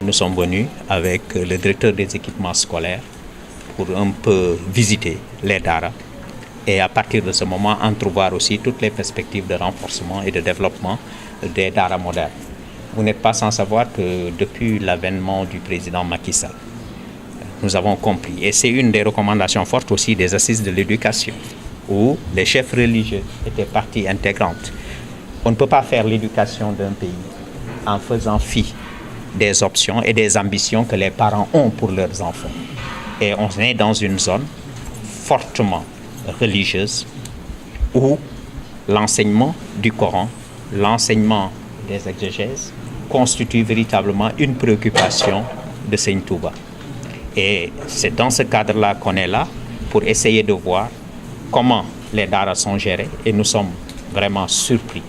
Nous sommes venus avec le directeur des équipements scolaires pour un peu visiter les Daara et à partir de ce moment entrevoir aussi toutes les perspectives de renforcement et de développement des Daara modernes. Vous n'êtes pas sans savoir que depuis l'avènement du président Macky Sall, nous avons compris, et c'est une des recommandations fortes aussi des assises de l'éducation, où les chefs religieux étaient partie intégrante. On ne peut pas faire l'éducation d'un pays en faisant fi des options et des ambitions que les parents ont pour leurs enfants. Et on est dans une zone fortement religieuse où l'enseignement du Coran, l'enseignement des exégèses constitue véritablement une préoccupation de Seigne Touba. Et c'est dans ce cadre-là qu'on est là pour essayer de voir comment les Daara sont gérés et nous sommes vraiment surpris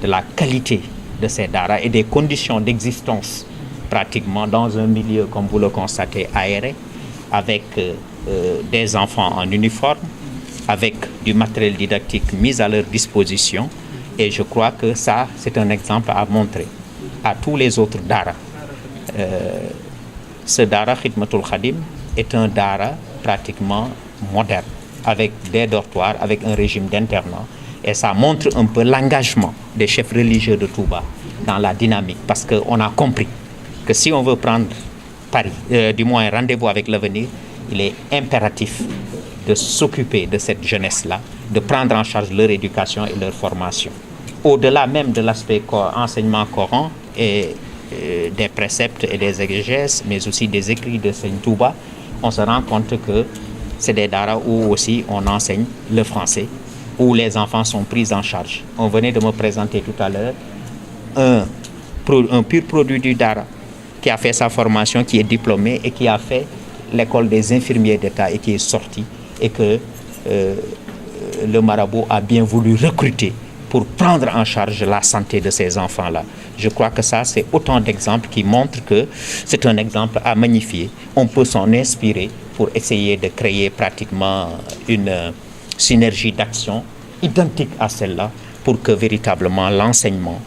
de la qualité de ces Daara et des conditions d'existence pratiquement dans un milieu, comme vous le constatez, aéré, avec des enfants en uniforme, avec du matériel didactique mis à leur disposition. Et je crois que ça, c'est un exemple à montrer à tous les autres Daara. Ce Daara Khidmatul Khadim est un Daara pratiquement moderne, avec des dortoirs, avec un régime d'internat. Et ça montre un peu l'engagement des chefs religieux de Touba dans la dynamique, parce qu'on a compris que si on veut prendre Paris, du moins rendez-vous avec l'avenir, il est impératif de s'occuper de cette jeunesse-là, de prendre en charge leur éducation et leur formation. Au-delà même de l'aspect enseignement Coran et des préceptes et des exégèses, mais aussi des écrits de Seigne Touba, on se rend compte que c'est des Daara où aussi on enseigne le français, où les enfants sont pris en charge. On venait de me présenter tout à l'heure un pur produit du Daara qui a fait sa formation, qui est diplômé et qui a fait l'école des infirmiers d'État et qui est sorti et que le marabout a bien voulu recruter pour prendre en charge la santé de ces enfants-là. Je crois que ça, c'est autant d'exemples qui montrent que c'est un exemple à magnifier. On peut s'en inspirer pour essayer de créer pratiquement une synergie d'action identique à celle-là pour que véritablement l'enseignement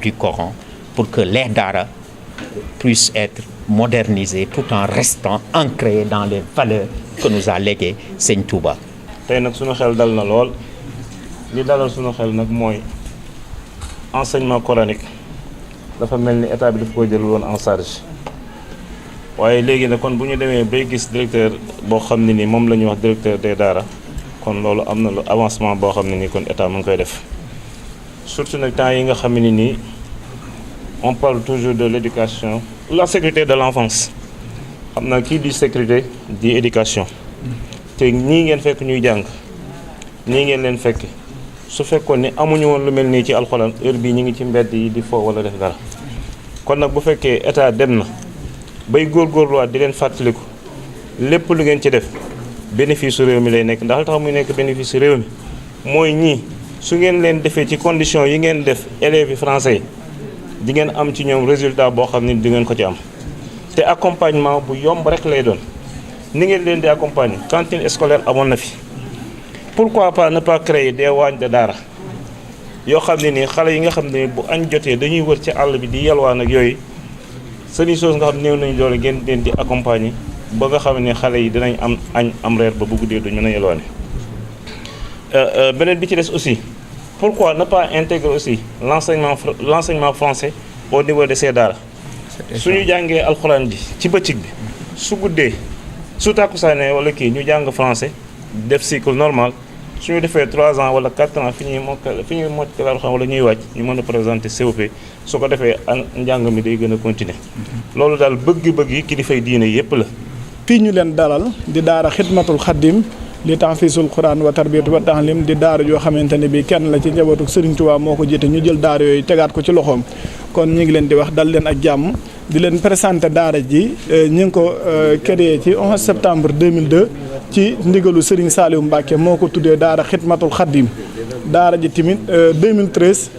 du Coran, pour que les Daara puissent être modernisés tout en restant ancrés dans les valeurs que nous a léguées Seigne Touba. tey nag sunu xel dal na lool li dalal sunu xel nag mooy enseignement coranique dafa mel ni état bi daf ko jël woon en charge waaye léegi nag kon bu ñu demee bay gis directeur boo xam ne ni moom la ñuy wax directeur des Daara kon loolu am na lu avancement boo xam ne ni kon état mu ngi koy def surtout nag temps yi nga xam ne nii on parle toujours de l'éducation, la sécurité de l'enfance. xam naa kii di sécurité di éducation te ñii ngeen fekk ñuy jàng ñii ngeen leen fekk su fekkoon ni amuñu woon lu mel nii ci alxuraan heure bii ñu ngi ci mbedd yi di fo wala def dara kon nag bu fekkee état dem na bay góorgóorluwaat di leen fàttaliku lépp lu ngeen ci def bénéfice su réew mi lay nekk ndax li tax muy nekk bénéfice su réew mi mooy ñii su ngeen leen defee ci condition yi ngeen def élèves yi français yi di ngeen am ci ñoom résultat boo xam ne di ngeen ko ci am te accompagnement bu yomb rek lay doon ni ngeen leen di accompagner cantine scolaire amoon na fi pourquoi pas ne pas créer des waañ de daara yoo xam ne nii xale yi nga xam ne bu añ jotee dañuy wër ci àll bi di yalwaan ak yooyu seeni chose nga xam néew nañu doole ngeen leen di accompagner ba nga xam ne xale yi dinañ am añ am reer ba bu guddee duñ mën a yalwaane beneen bi ci des aussi pourquoi ne pas intégrer aussi l'enseignement français au niveau de ces daara suñu jàngee alxuraan ji ci bëccëg bi su guddee su tàkkusaane wala kii ñu jàng français def cycle normal suñu defee 3 ans wala 4 ans fi ñuy mokkal alxuraan wala ñuy wàcc ñu mën a présenter COP su ko defee njàng mi day gën a continuer loolu daal bëgg-bëgg yi kilifay diine yépp la. fii ñu leen dalal di daara Xidmatul Xadim li tahfisul quran wa tarbiyatu wa ta'lim di daara yoo xamante ne bi kenn la ci njabootu Serigne Touba moo ko jiite ñu jël daara yooyu tegaat ko ci loxoom. kon ñu ngi leen di wax dal leen ak jàmm di leen présenté daara ji ñu ngi ko créé ci 11 septembre 2002 ci ndigalu Serigne Saliou Mbacke moo ko tuddee daara Xidmatul Xaddim daara ji tamit 2013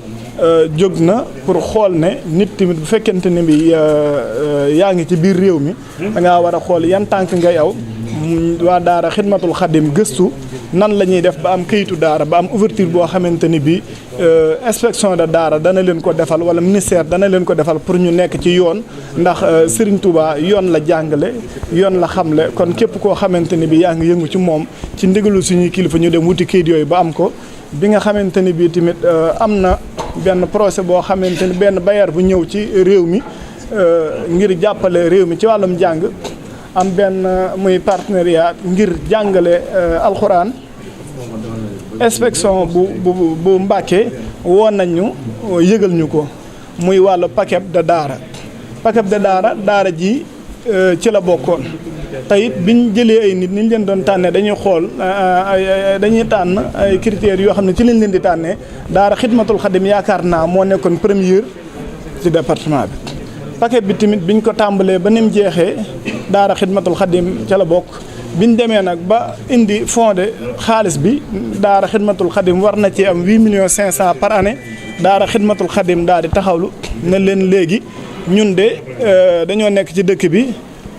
jóg na pour xool ne nit tamit bu fekkente ne bi yaa ngi ci biir réew mi da ngaa war a xool yan tànk ngay aw waa daara Xidmatul Xaddim gëstu nan la ñuy def ba am këyitu daara ba am ouverture boo xamante ni bi inspection de daara dana leen ko defal wala ministère dana leen ko defal pour ñu nekk ci yoon ndax Serigne Touba yoon la jàngale yoon la xamle kon képp koo xamante ni bi yaa ngi yëngu ci moom ci ndigalu suñuy kilifa ñu dem wuti këyit yooyu ba am ko bi nga xamante ni bii tamit am na benn procès boo xamante ni benn bailleur bu ñëw ci réew mi ngir jàppale réew mi ci wàllum jàng am benn muy partenariat ngir jàngale alxuraan inspection bu Mbàkke woon nañ ñu yëgal ñu ko muy wàllu paquet de daara ji ci la bokkoon te it biñ jëlee ay nit niñ leen doon tànnee dañuy xool dañuy tànn ay critères yoo xam ne ci lañ leen di tànnee daara Xidmatul Xadim yaakaar naa moo nekkoon première ci département bi paquet bi tamit biñ ko tàmbalee ba ni mu jeexee daara Xidmatul Xadim ca la bokk biñ demee nag ba indi fondé xaalis bi daara Xidmatul Xadim war na ci am 8,500,000 par année daara Xidmatul Xadim daal di taxawlu ne leen léegi ñun de dañoo nekk ci dëkk bi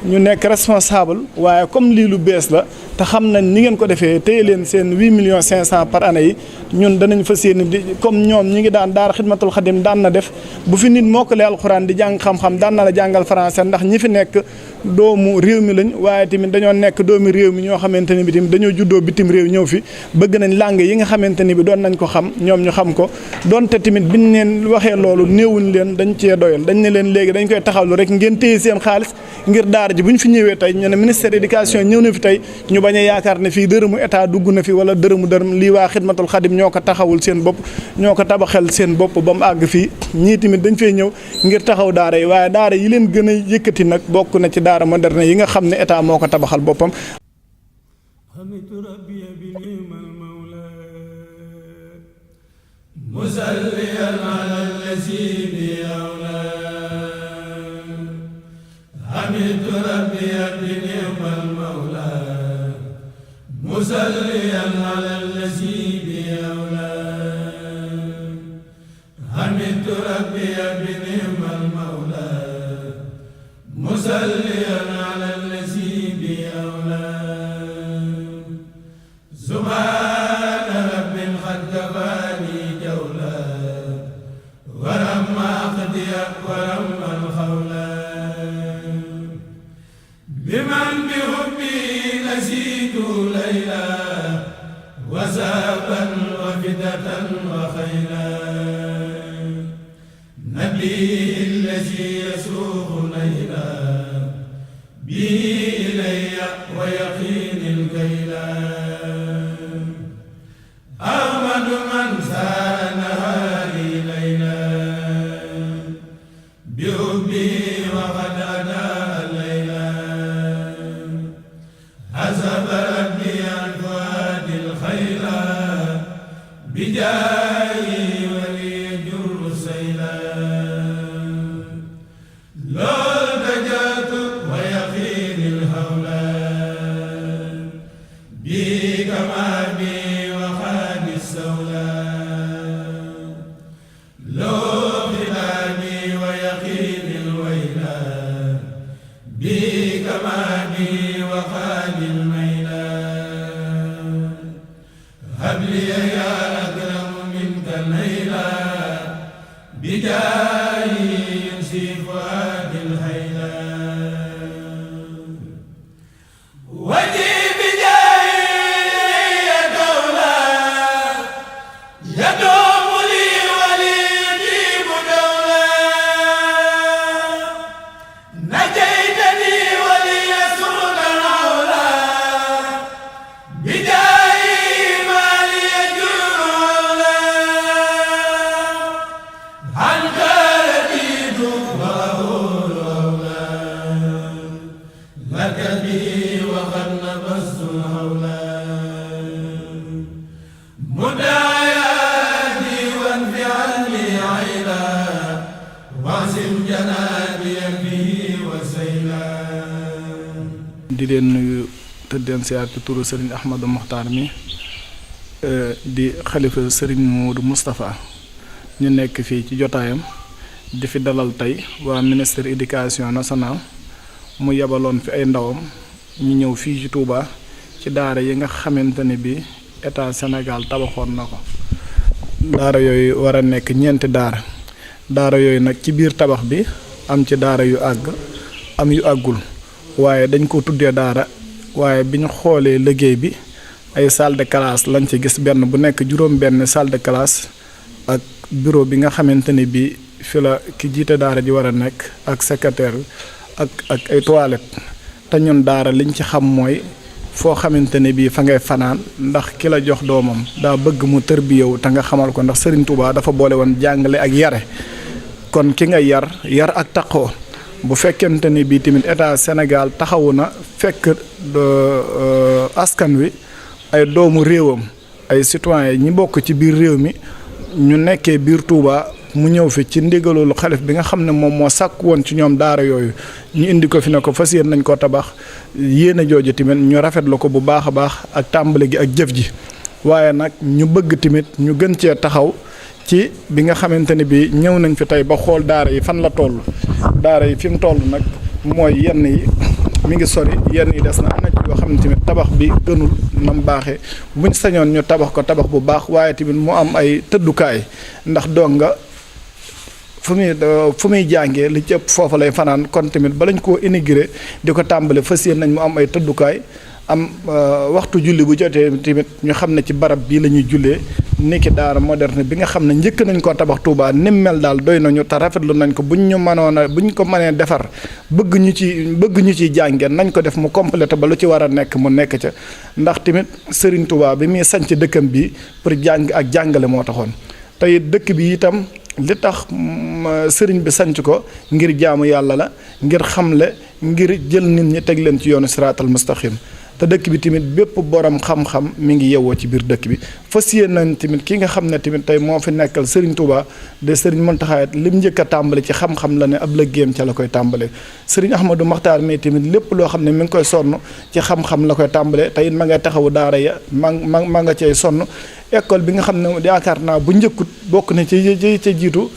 ñu nekk responsable waaye comme lii lu bees la te xam nañ ni ngeen ko defee téye leen seen 8,500,000 par année yi ñun danañ fas yéene di comme ñoom ñi ngi daan daara Xidmatul Xadim daan na def bu fi nit mokkale alxuraan di jàng xam-xam daan na la jàngal français ndax ñi fi nekk doomu réew mi lañ waaye tamit dañoo nekk doomu réew mi ñoo xamante ni bi tamit dañoo juddoo bitim réew ñëw fi bëgg nañ langue yi nga xamante ni bi doon nañ ko xam ñoom ñu xam ko donte tamit biñ leen waxee loolu néewuñ leen dañ cee doyal dañ ne leen léegi dañ koy taxawlu rek ngeen téye seen xaalis ngir daara ji bu ñu fi ñëwee tey ñu ne ministère éducation ñëw na fi tey ñu bañ a yaakaar ne fii dërëmu état dugg na fi wala dërëm lii waa Xidmatul Xadim ñoo ko taxawul seen bopp ñoo ko tabaxal seen bopp ba mu àgg fii ñii tamit dañ fay ñëw ngir taxaw daara yi waaye daara yi leen gën a yëkkati nag bokk na ci daara moderne yi nga xam ne état moo ko tabaxal boppam. حمدت ربي بنعم المولى مصليا على الذي بأولى حمدت ربي بنعم المولى مصليا على الذي بأولى سبحان رب قد كفاني جولا ورمى خديا ورمى الخولا بمن بحبي نسيت ليلا وسابا وفدة وخيلا نبي الذي يسوق ليلا به إلي ويقين الكيلا أحمد من سار نهاري ليلا بحبي وقد أدى الليلا حسب ربي عن فؤاد الخيلا بجاهي وليجر سيلا لو التجأت ويقين الهولا بي كما بي وخان السولا لو خلاني ويقين الويلا بي كما بي وخان الميلا هب لي يا أكرم منك النيلا بجاهي ينسي فؤاد الهيلا وجي بجاهي دولا يدوم لي ولي يجيب دولا نجيتني ولي يسر العولا di leen nuyu te den siyaar ci turu Serigne Ahmadou Mokhtar mi di xalifa Serigne Modou Moustapha ñu nekk fii ci jotaayam di fi dalal tey waa ministère éducation nationale mu yebaloon fi ay ndawam ñu ñëw fii ci Touba ci daara yi nga xamante ne bi état Sénégal tabaxoon na ko. daara yooyu war a nekk ñeenti daara yooyu nag ci biir tabax bi am ci daara yu àgg am yu àggul waaye dañ ko tuddee daara waaye bi ñu xoolee liggéey bi ay salle de classe lañ ci gis benn bu nekk juróom-benn salle de classe ak bureau bi nga xamante ne bi fi la ki jiite daara ji war a nekk ak secrétaire ak ay toilettes te ñun daara liñ ci xam mooy foo xamante ne bii fa ngay fanaan ndax ki la jox doomam daa bëgg mu tërbiyewu te nga xamal ko ndax Serigne Touba dafa boole woon jàngale ak yare kon ki nga yar ak taqoo bu fekkente ni bii tamit état Sénégal taxawu na fekk askan wi ay doomu réewam ay citoyens ñi bokk ci biir réew mi ñu nekkee biir Touba mu ñëw fi ci ndigalul xalif bi nga xam ne moom moo sàkk woon ci ñoom daara yooyu ñu indi ko fi ne ko fas yéene nañ ko tabax yéene jooju tamit ñu rafetlu ko bu baax a baax ak tàmbali gi ak jëf ji waaye nag ñu bëgg tamit ñu gën cee taxaw ci bi nga xamante ne bi ñëw nañ fi tey ba xool daara yi fan la toll daara yi fi mu toll nag mooy yenn yi mi ngi sori yenn yi des na am na ci yoo xam ne tamit tabax bi gënul nam baaxee buñ sañoon ñu tabax ko tabax bu baax waaye tamit mu am ay tëddukaay ndax doog nga fu muy jàngee li ci ëpp foofu lay fanaan kon tamit balañ koo intégré di ko tàmbale fas yéene nañ mu am ay tëddukaay am waxtu julli bu jotee tamit ñu xam ne ci barab bii la ñuy jullee niki daara moderne bi nga xam ne njëkk nañ koo tabax Touba nim mel daal doy nañu te rafetlu nañ ko buñ ko mënee defar bëgg ñu ciy jàngee nañ ko def mu complété ba lu ci war a nekk mu nekk ca ndax tamit Serigne Touba bi muy sanc dëkkam bi pour jàng ak jàngale moo taxoon te it dëkk bi itam li tax sëriñ bi sanc ko ngir jaamu yàlla la ngir xamle ngir jël nit ñi teg leen ci yoonu siraatal mustaqim te dëkk bi tamit bépp borom xam-xam mi ngi yewoo ci biir dëkk bi fas yéene nañ tamit ki nga xam ne tamit tey moo fi nekkal Serigne Touba de Serigne Mountakha lim njëkk a tàmbali ci xam-xam la ne ab liggéeyam ca la koy tàmbale Serigne Ahmadou Mokhtar mi tamit lépp loo xam ne mi ngi koy sonn ci xam-xam la koy tàmbale te it ma ngay taxawu daara ya ma nga cay sonn école bi nga xam ne yaakaar naa bu njëkkut bokk na ci jiitu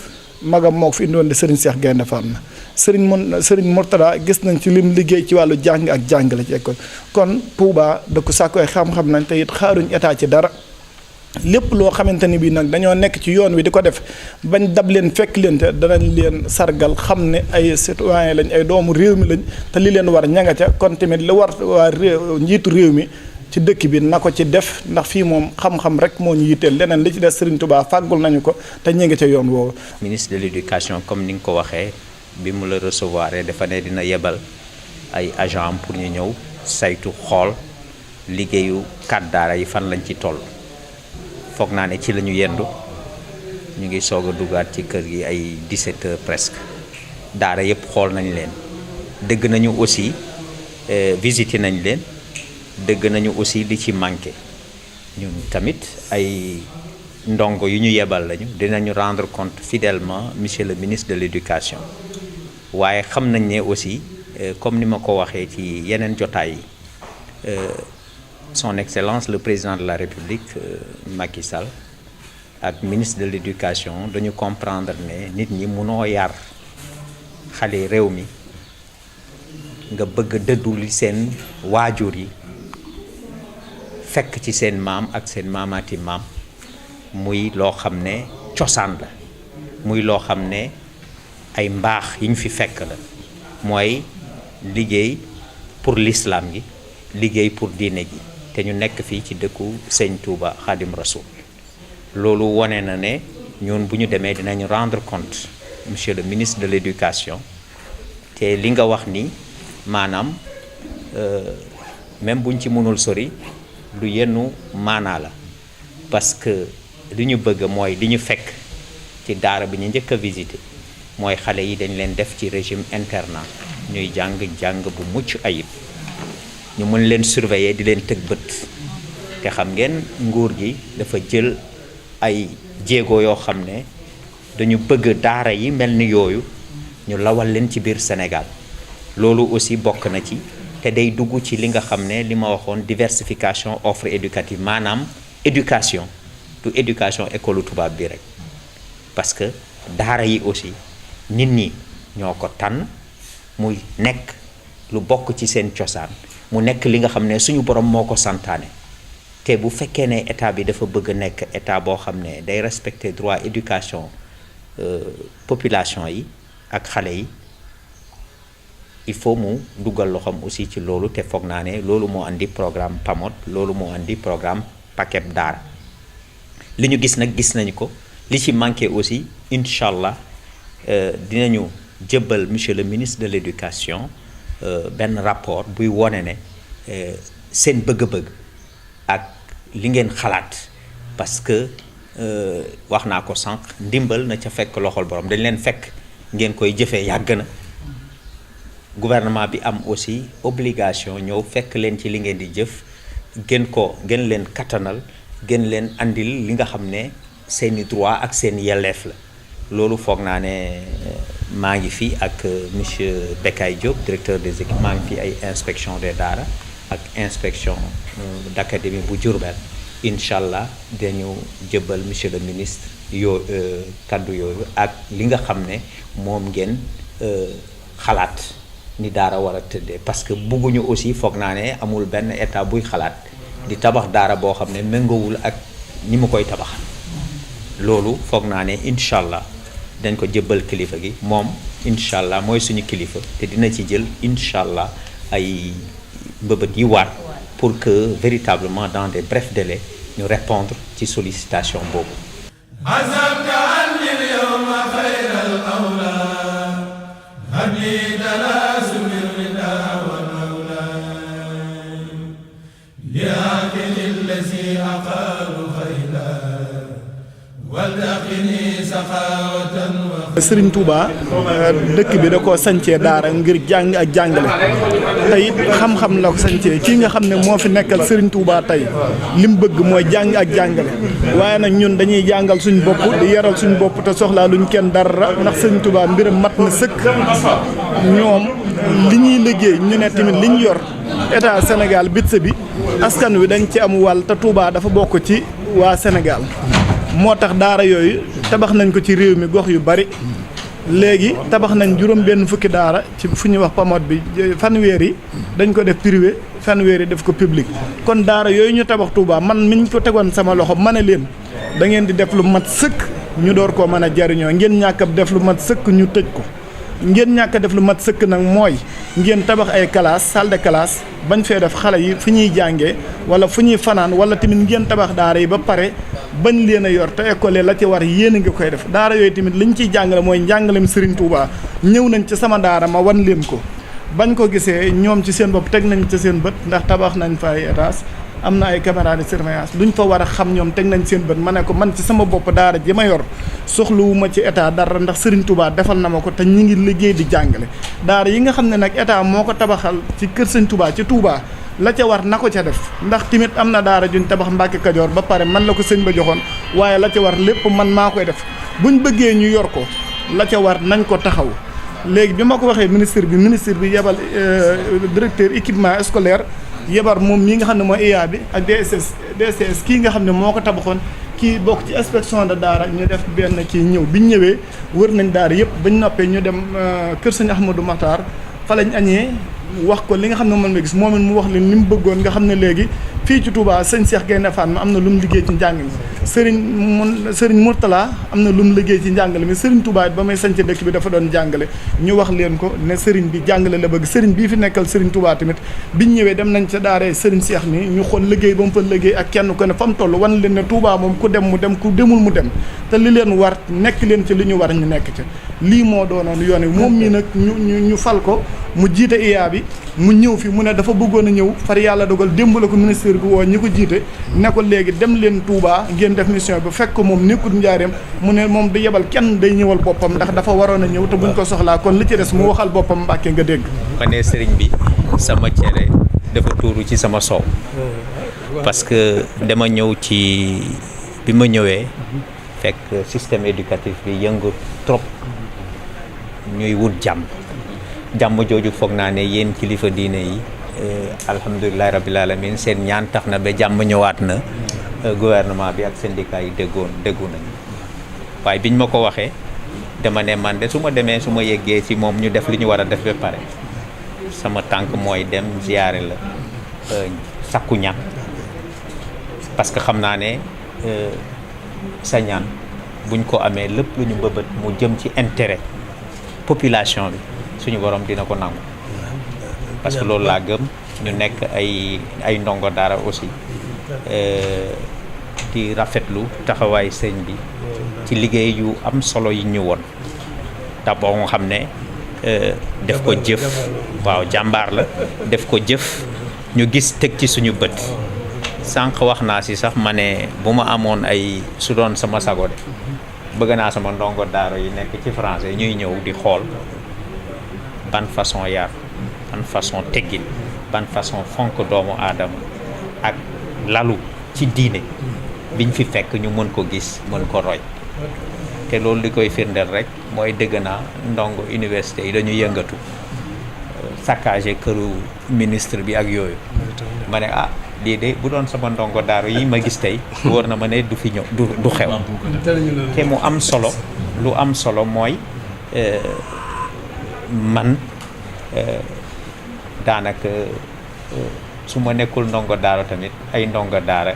magam moo ko fi indoon di Serigne Cheikh Gaïndé Fatma Serigne Mourtada gis nañ ci lim liggéey ci wàllu jàng ak jàngale ci école kon Touba dëkku sàkku ay xam-xam nañ te it xaaruñ état ci dara lépp loo xamante ni bii nag dañoo nekk ci yoon wi di ko def bañ dab leen fekk leen te danañ leen sargal xam ne ay citoyen lañ ay doomu réew mi lañ te li leen war ñanga ca kon tamit li war waa njiitu réew mi ci dëkk bi na ko ci def ndax fii moom xam-xam rek moo ñu yitteel leneen li ci des Serigne Touba fàggul nañu ko te ñu ngi ca yoon woowu. ministre de l'éducation comme ni nga ko waxee bi mu la recevoir dafa ne dina yebal ay agent pour ñu ñëw saytu xool liggéeyu kat daara yi fan lañ ci toll foog naa ne ci la ñu yendu ñu ngi soog a dugaat ci kër gi ay 17 heures presque daara yëpp xool nañ leen dëgg nañu aussi visité nañ leen. dëgg nañu aussi li ci manqué ñun tamit ay ndongo yu ñu yebal lañu dinañu rendre compte fidèlement monsieur le ministre de l'éducation waaye xam nañ ne aussi comme ni ma ko waxee ci yeneen jotaay yi son excellence le président de la république Macky Sall ak ministre de l'éducation dañu comprendre ne nit ñi mënoo yar xale réew mi nga bëgg dëddu li seen waajur yi fekk ci seen maam ak seen maamaati maam muy loo xam ne cosaan la muy loo xam ne ay mbaax yi ñu fi fekk la mooy liggéey pour l'islam gi liggéey pour diine ji te ñu nekk fii ci dëkku Sëñ Touba Khadim Rasoul loolu wone na ne ñun bu ñu demee dinañu rendre compte monsieur le ministre de l'éducation te li nga wax ni maanaam même buñ ci mënul sori lu yennu maanaa la parce que li ñu bëgg mooy li ñu fekk ci daara bi ñu njëkk a visité mooy xale yi dañ leen def ci régime internat ñuy jàng bu mucc ayib ñu mën leen surveiller di leen tëg bët te xam ngeen nguur gi dafa jël ay jéego yoo xam ne dañu bëgg daara yi mel ni yooyu ñu lawal leen ci biir Sénégal loolu aussi bokk na ci te day dugg ci li nga xam ne li ma waxoon diversification offre éducative maanaam éducation du éducation école tubaab bi rek parce que daara yi aussi nit ñi ñoo ko tànn muy nekk lu bokk ci seen cosaan mu nekk li nga xam ne suñu borom moo ko santaane te bu fekkee ne état bi dafa bëgg a nekk état boo xam ne day respecter droit éducation population yi ak xale yi il faut mu dugal loxoom aussi ci loolu te foog naa ne loolu moo andi programme PAMOD loolu moo andi programme PAKEP daara li ñu gis nag gis nañu ko li ci manqué aussi incha allah dinañu jëbbal monsieur le ministre de l'éducation benn rapport buy wone ne seen bëgg-bëgg ak li ngeen xalaat parce que wax naa ko sànq ndimbal na ca fekk loxol borom dañ leen fekk ngeen koy jëfee yàgg na gouvernement bi am aussi obligation ñëw fekk leen ci li ngeen di jëf gën leen kattanal gën leen andil li nga xam ne seeni droit ak seen yelleef la loolu foog naa ne maa ngi fi ak monsieur Bekay Diop directeur des équipes maa ngi fi ay inspection des daara ak inspection d'académie bu Diourbel incha allah dañu jëbbal monsieur le ministre kaddu yooyu ak li nga xam ne moom ngeen xalaat ni daara war a tëddee parce que bugguñu aussi foog naa ne amul benn état buy xalaat di tabax daara boo xam ne méngoowul ak ni mu koy tabax loolu foog naa ne incha allah dañ ko jëbbal kilifa gi moom incha allah mooy suñu kilifa te dina ci jël incha allah ay mbëbët yi waat pour que véritablement dans des brefs délais ñu répondre ci sollicitation boobu. Serigne Touba dëkk bi da koo sancee daara ngir jàng ak jàngale tey xam-xam la ko sancee kii nga xam ne moo fi nekkal Serigne Touba tey li mu bëgg mooy jàng ak jàngale waaye nag ñun dañuy jàngal suñu bopp di yaral suñu bopp te soxlaa luñ kenn dara ndax Serigne Touba mbiram mat na sëkk ñoom li ñuy liggéey ñu ne tamit li ñu yor état Sénégal bitse bi askan wi dañ ci am wàll te Touba dafa bokk ci waa Sénégal moo tax daara yooyu tabax nañ ko ci réew mi gox yu bari léegi tabax nañ juróom benn fukki daara ci fu ñuy wax PAMOD bi fanweer yi dañ ko def privé fanweer yi def ko public kon daara yooyu ñu tabax Touba man miñ ko tegoon sama loxo ma ne leen da ngeen di def lu mat sëkk ñu door koo mën a jariñoo ngeen ñàkk a def lu mat sëkk ñu tëj ko ngeen ñàkk a def lu mat sëkk nag mooy ngeen tabax ay classe salle de classe bañ fee def xale yi fu ñuy jàngee wala fu ñuy fanaan wala tamit ngeen tabax daara yi ba pare bañ leen a yor te école la ci war yéen a ngi koy def daara yooyu tamit liñ ciy jàngale mooy njàngalem Serigne Touba ñëw nañ ci sama daara ma wan leen ko bañ ko gisee ñoom ci seen bopp teg nañ ci seen bët ndax tabax nañ fa ay étage am na ay caméra de surveillance luñ fa war a xam ñoom teg nañ seen bët ma ne ko man ci sama bopp daara ji ma yor soxlawuma ci état dara ndax Serigne Touba defal na ma ko te ñi ngi liggéey di jàngale daara yi nga xam ne nag état moo ko tabaxal ci kër Serigne Touba ci Touba la ca war na ko ca def ndax tamit am na daara juñ tabax Mbàkke Kajoor ba pare man la ko sëñ ba joxoon waaye la ca war lépp man maa koy def buñ bëggee ñu yor ko la ca war nañ ko taxaw léegi bi ma ko waxee ministre bi yebal directeur équipement scolaire yebar moom mii nga xam ne mooy IA bi ak DSS kii nga xam ne moo ko tabaxoon kii bokk ci inspection de daara ñu def benn kii ñëw biñ ñëwee wër nañ daara yëpp bañ noppee ñu dem kër sëñ Ahmadou Makhtar fa lañ añee wax ko li nga xam ne moom la gis moom it mu wax leen li mu bëggoon nga xam ne léegi fii ci Touba sëñ Cheikh Gaïndé Fatma am na lu mu liggéey ci njàng mi Serigne Mourtala am na lu mu liggéey ci njàngale mi Serigne Touba it ba may sañc dëkk bi dafa doon jàngale ñu wax leen ko ne Serigne bi jàngale la bëgg Serigne bii fi nekkal Serigne Touba tamit biñ ñëwee dem nañ ca daaree Serigne Cheikh ni ñu xool liggéey ba mu fa liggéey ak kenn ko ne fa mu toll wan leen ne Touba moom ku dem mu dem ku demul mu dem te li leen war nekk leen ci li ñu war ñu nekk ci lii moo doonoon yoon wi moom mii nag ñu fal ko mu jiite IA bi mu ñëw fi mu ne dafa bëggoon a ñëw far yàlla dogal démb la ko ministère bi woo ñi ko jiite ne ko léegi dem leen Touba ngeen def mission bi fekk ko moom nekkul njaareem mu ne moom du yebal kenn day ñëwal boppam ndax dafa waroon a ñëw te buñ ko soxlaa kon li ci des mu waxal boppam Mbàkke nga dégg. ma ne sëriñ bi sama cere dafa tuuru ci sama soow parce que dama ñëw ci bi ma ñëwee fekk système éducatif bi yëngu trop ñuy wut jàmm jàmm jooju foog naa ne yéen kilifa diine yi alhamdulilahi rabbil alamin seen ñaan tax na ba jàmm ñëwaat na gouvernement bi ak syndicat yi déggu nañu waaye biñ ma ko waxee dama ne man de su ma demee su ma yeggee ci moom ñu def li ñu war a def ba pare sama tànk mooy dem ziyaare la sakku ñaan parce que xam naa ne sa ñaan buñ ko amee lépp lu ñu mbëbët mu jëm ci intérêt population bi suñu borom dina ko nangu parce que loolu laa gëm. ñu nekk ay ndongo daara aussi di rafetlu taxawaay sëñ bi ci liggéey yu am solo yi ñu woon d'abord nga xam ne def ko jëf waaw jàmbaar la def ko jëf ñu gis teg ci suñu bët sànq wax naa si sax ma ne bu ma amoon ay su doon sama sago de bëgg naa sama ndongo daara yi nekk ci français ñuy ñëw di xool ban façon yar ban façon teggin ban façon fonk doomu aadama ak lalu ci diine biñ fi fekk ñu mën ko gis mën ko roy te loolu li koy firndeel rek mooy dëgg naa ndongo université yi dañu yëngatu saccagé këru ministre bi ak yooyu ma ne lii de bu doon sama ndongo daara yi ma gis tey wóor na ma ne du fi ñëw du xew te mu am solo lu am solo mooy man daanaka su ma nekkul ndongo daara tamit ay ndongo daara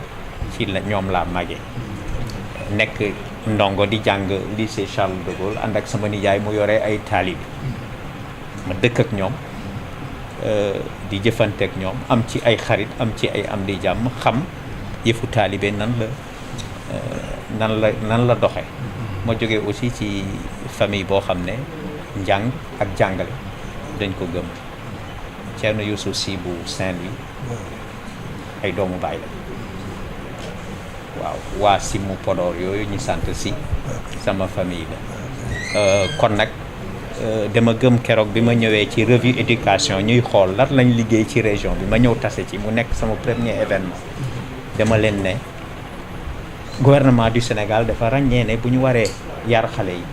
ci la ñoom laa màggee nekk ndongo di jàng lycée Charles de Gaulle ànd ak sama nijaay mu yore ay taalibe ma dëkk ak ñoom di jëfanteek ñoom am ci ay xarit am ci ay am di jàmm xam yëfu taalibe nan la doxe ma jógee aussi ci famille boo xam ne njàng ak jàngale dañ ko gëm Thierno Youssou Sy bu Saint-Louis ay doomu baay la waaw waa Simu Podor yooyu ñu sant si sama famille la kon nag dama gëm keroog bi ma ñëwee ci revue éducation ñuy xool lan lañ liggéey ci région bi ma ñëw tase ci mu nekk sama premier événement dama leen ne gouvernement du Sénégal dafa ràññee ne bu ñu waree yar xale yi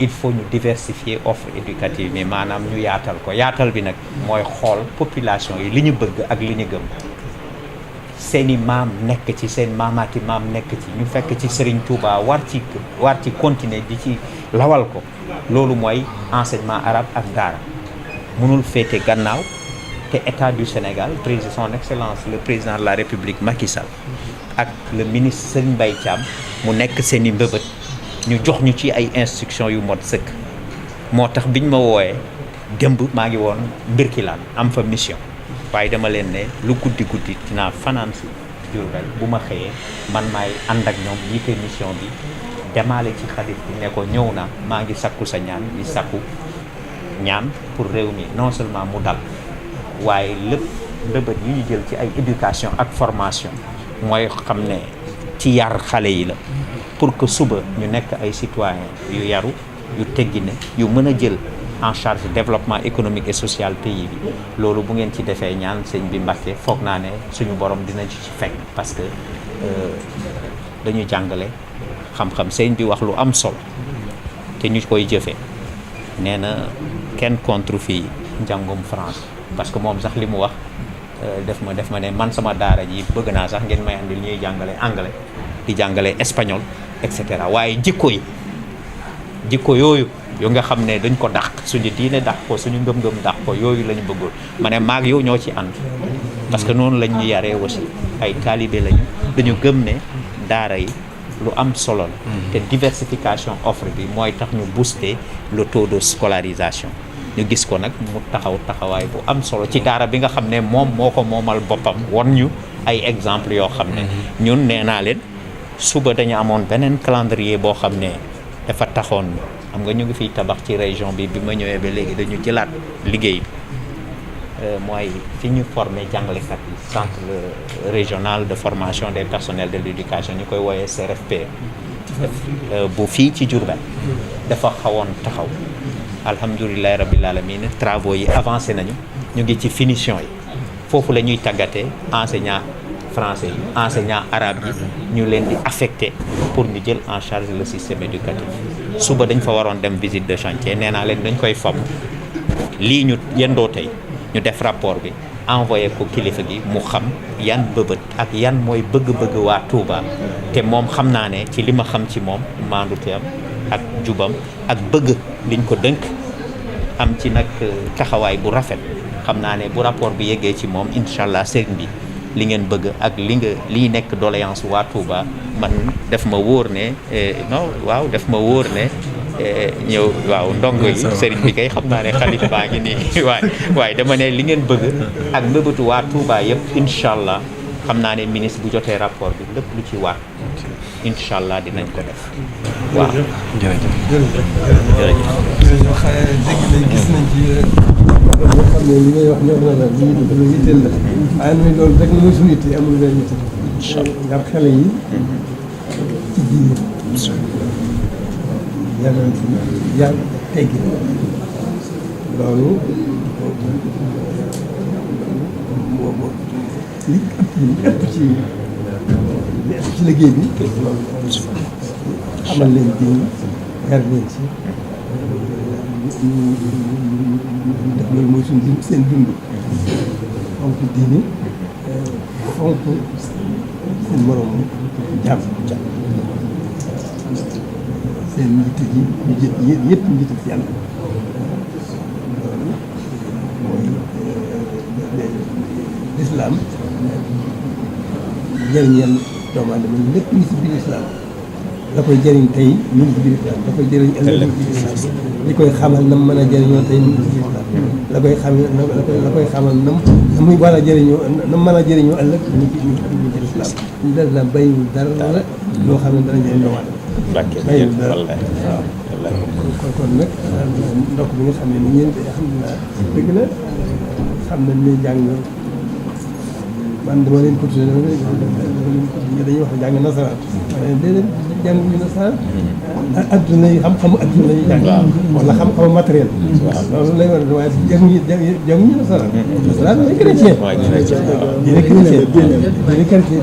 il faut ñu diversifier offre éducative bi maanaam ñu yaatal ko yaatal bi nag mooy xool population yi li ñu bëgg ak li ñu gëm seeni maam nekk ci seen maamaati maam nekk ci ñu fekk ci Serigne Touba war ci continuer di ci lawal ko loolu mooy enseignement arabe ak daara mënul féete gannaaw te état du Sénégal président son excellence le président de la République Macky Sall ak le ministre Serigne Mbaye Thiam mu nekk seeni mbëbët ñu jox ñu ci ay instructions yu mot sëkk moo tax biñ ma wooyee démb maa ngi woon Mbirkilaan am fa mission waaye dama leen ne lu guddi dinaa fanaan si Diourbel bu ma xëyee man maay ànd ak ñoom jiite mission bi demaale ci xarit bi ne ko ñëw na maa ngi sakku sa ñaan di sakku ñaan pour réew mi non seulement mu dal waaye lépp ndëbët yi ñu jël ci ay éducation ak formation mooy xam ne ci yar xale yi la pour que suba ñu nekk ay citoyens yu yaru yu teggine yu mën a jël en charge développement économique et social pays bi loolu bu ngeen ci defee ñaan sëñ bi Mbàkke foog naa ne suñu borom dina ci fekk parce que dañu jàngale xam-xam sëñ bi wax lu am solo te ñu koy jëfee nee na kenn contre fii njàngum France parce que moom sax li mu wax def ma ne man sama daara ji bëgg naa sax ngeen may andil ñuy jàngale anglais di jàngale espagnol et cetera waaye jikko yooyu nga xam ne dañ ko dàq suñu diine dàq ko suñu ngëm-ngëm dàq ko yooyu la ñu bëggoon ma ne maag yow ñoo ci ànd parce que noonu lañ ñu yaree aussi ay taalibe lañu dañu gëm ne daara yi lu am solo la te diversification offre bi mooy tax ñu booster le taux de scolarisation ñu gis ko nag mu taxawaay bu am solo ci daara bi nga xam ne moom moo ko moomal boppam won ñu ay exemple yoo xam ne ñun nee naa leen suba dañu amoon beneen calendrier boo xam ne dafa taxoon xam nga ñu ngi fiy tabax ci région bi ma ñëwee ba léegi dañu jëlaat liggéey bi mooy fi ñu formé jàngalekat yi centre régional de formation des personnels de l'éducation ñu koy wooyee CRFPE bu fii ci Diourbel dafa xawoon taxaw alhamdulilahi rabbil alamin travaux yi avancé nañu ñu ngi ci finition yi foofu la ñuy tàggatee enseignant français yi enseignants arabes yi ñu leen di affecté pour ñu jël en charge le système éducatif suba dañ fa waroon dem visite de chantier nee naa leen dañ koy fomm lii ñu yendoo tey ñu def rapport bi envoyé ko kilifa gi mu xam yan bëbët ak yan mooy bëgg-bëgg waa Touba te moom xam naa ne ci li ma xam ci moom maanduteem ak jubam ak bëgg liñ ko dënk am ci nag taxawaay bu rafet xam naa ne bu rapport bi yeggee ci moom incha allah sëriñ bi li ngeen bëgg ak liy nekk doléance waa Touba man def ma wóor ne non waaw def ma wóor ne ñëw waaw ndongo yi sëriñ bi kay xam naa ne xalif baa ngi nii waaye dama ne li ngeen bëgg ak mbëbëtu waa Touba yëpp incha allah xam naa ne ministre bu jotee rapport bi lépp lu ci war incha allah dinañ ko def waaw. jërëjëf. gis nañ ci yoo xam ne li ngay wax ñor na la lii lu yitteel la waaye nag loolu rek mooy suñu yitte amul benn yitte. incha allah ndax xale yi ci diine yàlla na ci yàlla teggi loolu li ëpp ci liggéey bi xamal leen diine yar leen ci ndax loolu mooy suñu seen dund fonk diine fonk seen morom jàmm seen njiit yi ñu jët yëpp njiit ci yàlla loolu mooy lislaam njëriñal doomu aadama lépp ngi ci biir islam la koy jëriñ tey mu ngi ci biir islam la koy jëriñ ëllëg mu ngi ci biir islam li koy xamal nam mën a jëriñoo tey mu ngi ci biir islam la koy xamal nam muy war a jëriñoo nam mën a jëriñoo ëllëg mu ngi ci islam ñu dal la bàyyiwul dara loo xam ne dana jëriñ doomu aadama bàyyiwul dara waaw kon nag ndokk bi nga xam ne ni ñeen alhamdulilah dëgg la xam nañ ne jàng man dama leen ko tuddee dañuy wax jàng nasaraan waaye déedéet jàng ñu nasaraan adduna yi xam-xamu adduna yi jàng wala xam-xamu matériel waaw loolu lay war a waaye jànguñu nasaraan nasaraan mooy chrétien diine chrétien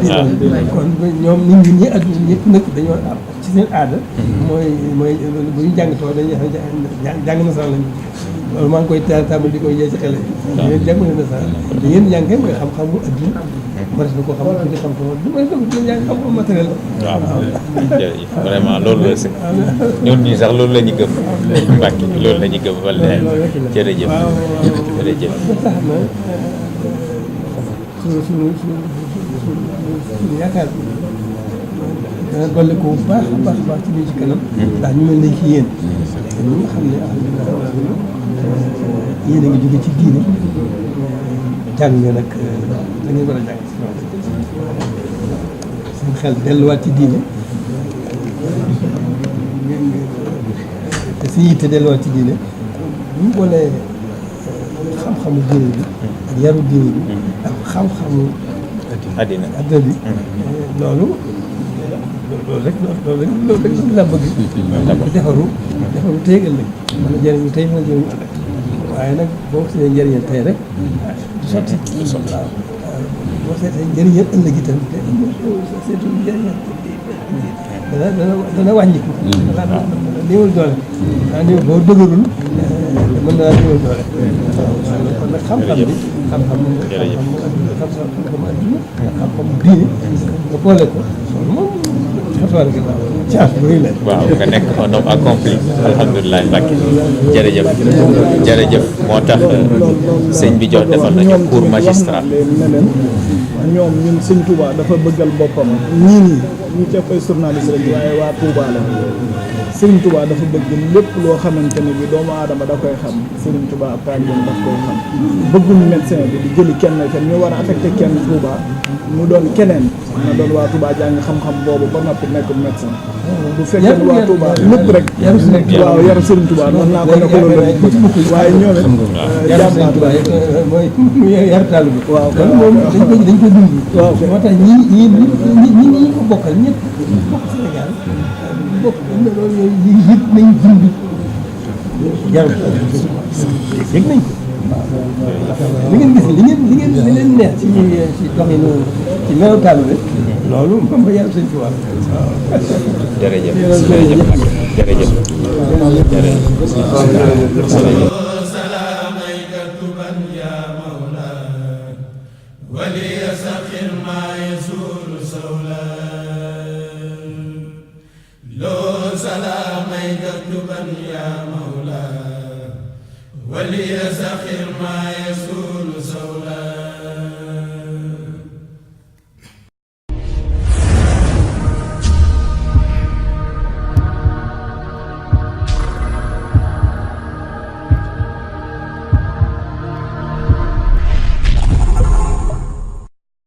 kon ñoom nit ñi adduna ñëpp nag dañoo am ci seen aada mooy bu ñu jàng tool dañuy wax jàng nasaraan lañu loolu maa ngi koy tàmbali di koy yee ci xale yi yéen jàng leen nasaraan te yéen jàng mooy xam-xamu adduna mënees na ko xam di xam-xam du may dog di jàng xam-xam matériel waaw jërëjëf vraiment loolu la si ñun ñii sax loolu la ñu gëm Mbacke loolu la ñu gëm wala jërëjëf jërëjëf tax na suñu yaakaar dana dolli ko bu baax a baax ci biir ci kanam ndax ñu mel ne ci yéen ñi nga xam ne alhamdulilah yéen a ngi jóge ci diine jàng nag da ngeen war a jàng seen xel delluwaat ci diine te si yitte delluwaat ci diine bu ñu boolee xam-xamu diine bi ak yaru diine bi ak xam-xamu addina bi loolu rek la bëgg defaru tey ëllëg mën a jëriñu tey mën a jëriñu ëllëg waaye nag boo ko seetee njëriñal tey rek du sotti waaw boo seetee njëriñal ëllëg itam te seetu njëriñal dana wàññiku dana néewal doole boo dëgërul mën naa néewal doole kon nag xam-xam bi xam-xamu adduna xam-xamu diine nga boole ko loolu moom waaw nga nekk un homme accompli alhamdulilah Mbacke jërëjëf moo tax sëñ bi jox defal nañu cours magistral ñoom ñun sëñ Touba dafa bëggal boppam ñii nii ñu ceeb ay journaliste lañ waaye waa Touba la Serigne Touba dafa bëgg lépp loo xamante ne bi doomu aadama da koy xam Serigne Touba ak taalibeem daf koy xam bëgguñu médecin bi di jëli kenn ñu war a affecté kenn Touba mu doon keneen na doon waa Touba jàng xam-xam boobu ba noppi nekk médecin bu fekkee waa Touba lépp rek waaw yaru Serigne Touba noonu naa ko ne ko loolu waaye ñoom it jàmbaar mooy yar taalu bi waaw kon moom dañ ko dund waaw moo tax ñi ko bokkal ñëpp bokk Sénégal bokk loolu yëpp nañ dund yaru yëg nañ ko li ngeen gis li leen neex ci doxinu ci melokaan bi loolu moom ba yàlla sëñ Tuubaa jërëjëf jërëjëf jërëjëf jërëjëf سلاميك كتبا يا مولاي ولي سخر ما يزول سولاي لو سلاميك كتبا يا مولاي ولي سخر ما يزول